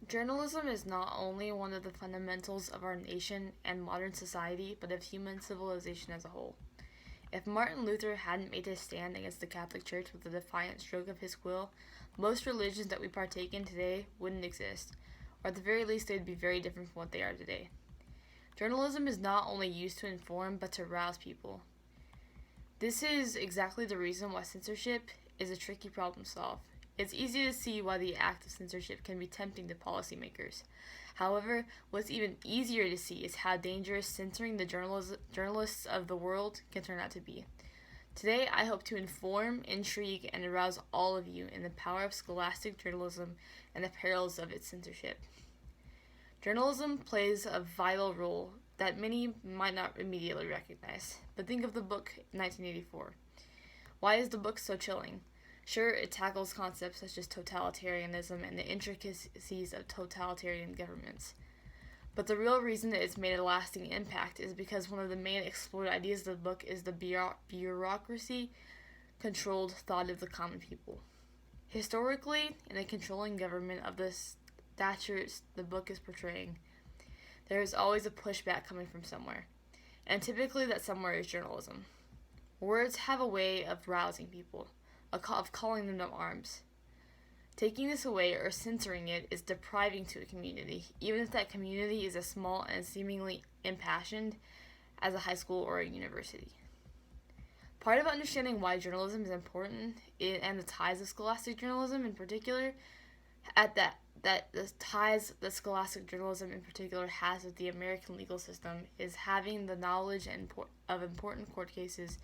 Journalism is not only one of the fundamentals of our nation and modern society, but of human civilization as a whole. If Martin Luther hadn't made his stand against the Catholic Church with a defiant stroke of his quill, most religions that we partake in today wouldn't exist, or at the very least they'd be very different from what they are today. Journalism is not only used to inform, but to rouse people. This is exactly the reason why censorship is a tricky problem to solve. It's easy to see why the act of censorship can be tempting to policymakers. However, what's even easier to see is how dangerous censoring the journalists of the world can turn out to be. Today, I hope to inform, intrigue, and arouse all of you in the power of scholastic journalism and the perils of its censorship. Journalism plays a vital role that many might not immediately recognize, but think of the book 1984. Why is the book so chilling? Sure, it tackles concepts such as totalitarianism and the intricacies of totalitarian governments. But the real reason that it's made a lasting impact is because one of the main explored ideas of the book is the bureaucracy-controlled thought of the common people. Historically, in a controlling government of the stature the book is portraying, there is always a pushback coming from somewhere, and typically that somewhere is journalism. Words have a way of rousing people, of calling them to arms. Taking this away or censoring it is depriving to a community, even if that community is as small and seemingly impassioned as a high school or a university. Part of understanding why journalism is important, and the ties of scholastic journalism in particular, that the ties that scholastic journalism in particular has with the American legal system, is having the knowledge of important court cases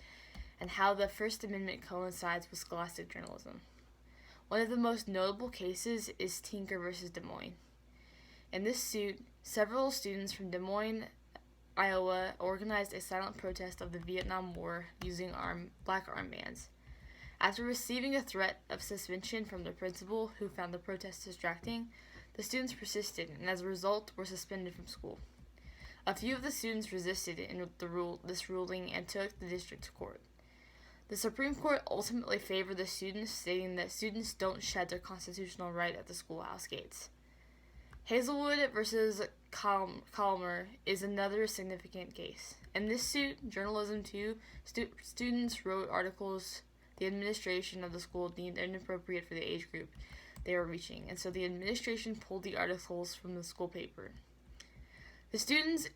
and how the First Amendment coincides with scholastic journalism. One of the most notable cases is Tinker versus Des Moines. In this suit, several students from Des Moines, Iowa, organized a silent protest of the Vietnam War using black armbands. After receiving a threat of suspension from their principal, who found the protest distracting, the students persisted and as a result were suspended from school. A few of the students resisted this ruling and took the district to court. The Supreme Court ultimately favored the students, stating that students don't shed their constitutional right at the schoolhouse gates. Hazelwood versus Calmer is another significant case. In this suit, Journalism 2, students wrote articles the administration of the school deemed inappropriate for the age group they were reaching, and so the administration pulled the articles from the school paper. The students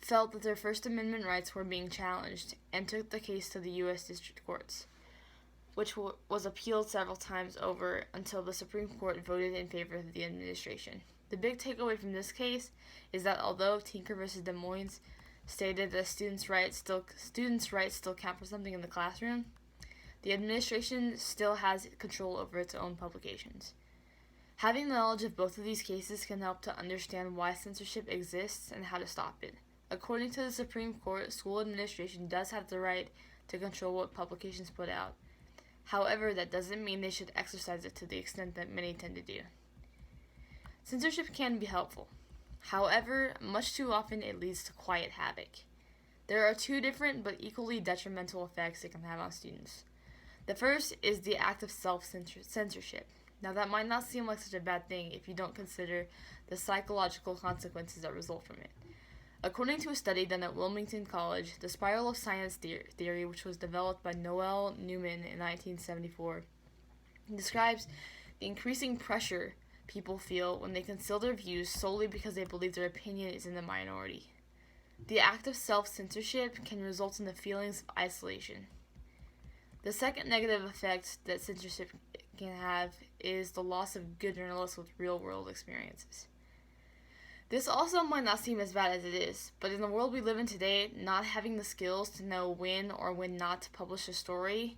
felt that their First Amendment rights were being challenged and took the case to the U.S. District Courts, which was appealed several times over until the Supreme Court voted in favor of the administration. The big takeaway from this case is that although Tinker versus Des Moines stated that students' rights still count for something in the classroom, the administration still has control over its own publications. Having knowledge of both of these cases can help to understand why censorship exists and how to stop it. According to the Supreme Court, school administration does have the right to control what publications put out. However, that doesn't mean they should exercise it to the extent that many tend to do. Censorship can be helpful. However, much too often it leads to quiet havoc. There are two different but equally detrimental effects it can have on students. The first is the act of self-censorship. Now, that might not seem like such a bad thing if you don't consider the psychological consequences that result from it. According to a study done at Wilmington College, the spiral of science theory, which was developed by Noel Newman in 1974, describes the increasing pressure people feel when they conceal their views solely because they believe their opinion is in the minority. The act of self-censorship can result in the feelings of isolation. The second negative effect that censorship can have is the loss of good journalists with real-world experiences. This also might not seem as bad as it is, but in the world we live in today, not having the skills to know when or when not to publish a story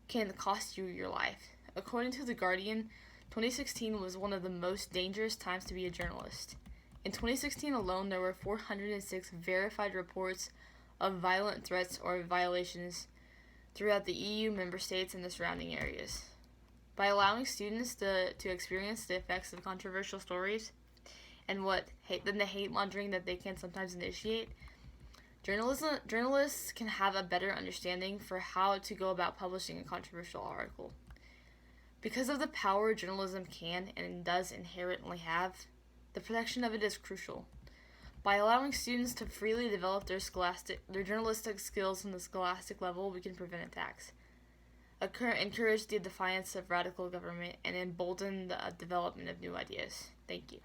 can cost you your life. According to The Guardian, 2016 was one of the most dangerous times to be a journalist. In 2016 alone, there were 406 verified reports of violent threats or violations throughout the EU member states and the surrounding areas. By allowing students to experience the effects of controversial stories and the hate mongering that they can sometimes initiate, journalists can have a better understanding for how to go about publishing a controversial article. Because of the power journalism can and does inherently have, The protection of it is crucial. By allowing students to freely develop their journalistic skills in the scholastic level, we can prevent attacks, encourage the defiance of radical government, and embolden the development of new ideas. Thank you.